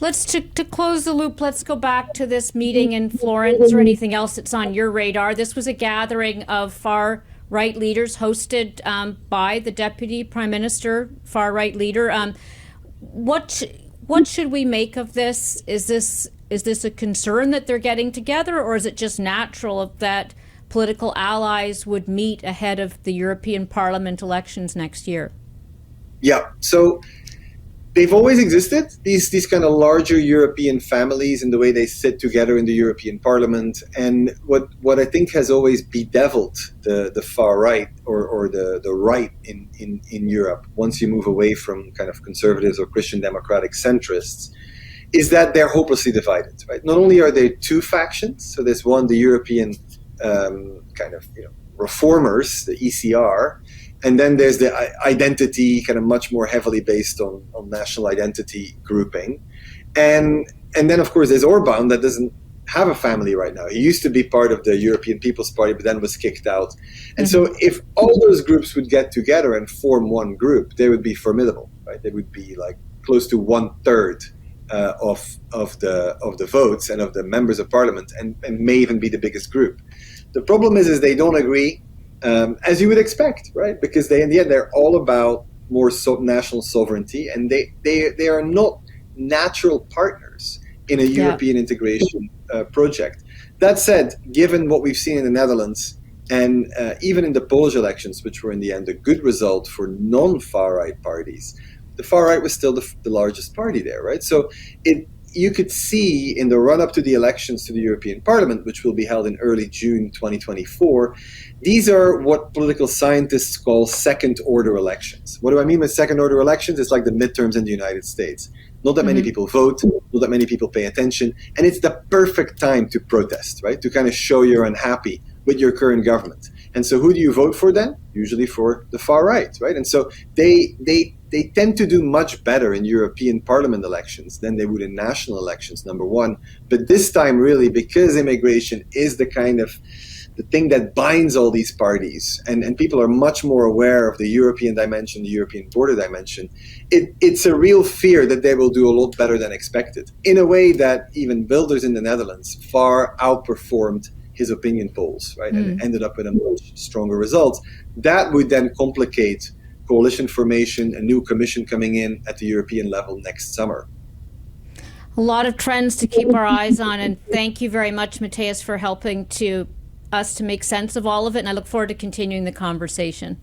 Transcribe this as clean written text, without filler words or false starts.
To close the loop, let's go back to this meeting in Florence or anything else that's on your radar. This was a gathering of far right leaders hosted by the Deputy Prime Minister, far right leader. What should we make of this? Is this a concern that they're getting together, or is it just natural that political allies would meet ahead of the European Parliament elections next year? Yeah, so they've always existed, these kind of larger European families and the way they sit together in the European Parliament. And what I think has always bedeviled the far right or the right in Europe, once you move away from kind of conservatives or Christian democratic centrists, is that they're hopelessly divided, right? Not only are there two factions, so there's one, the European reformers, the ECR, and then there's the identity, kind of much more heavily based on national identity grouping. And then, of course, there's Orban that doesn't have a family right now. He used to be part of the European People's Party, but then was kicked out. And so if all those groups would get together and form one group, they would be formidable, right? They would be like close to 1/3 of the votes and of the members of parliament, and may even be the biggest group. The problem is they don't agree, as you would expect, right? Because in the end, they're all about more national sovereignty, and they are not natural partners in a European integration project. That said, given what we've seen in the Netherlands, and even in the Polish elections, which were in the end a good result for non-far right parties, the far right was still the largest party there, right? So you could see in the run-up to the elections to the European Parliament, which will be held in early June 2024, these are what political scientists call second-order elections. What do I mean with second-order elections? It's like the midterms in the United States. Not that many people vote, not that many people pay attention, and it's the perfect time to protest, right? To kind of show you're unhappy with your current government. And so who do you vote for then? Usually for the far right, right? And so they tend to do much better in European Parliament elections than they would in national elections, number one. But this time, really, because immigration is the thing that binds all these parties, and people are much more aware of the European dimension, the European border dimension, it's a real fear that they will do a lot better than expected, in a way that even Wilders in the Netherlands far outperformed his opinion polls, right? And ended up with a much stronger result. That would then complicate coalition formation, a new commission coming in at the European level next summer. A lot of trends to keep our eyes on, and thank you very much, Matthias, for helping us to make sense of all of it, and I look forward to continuing the conversation.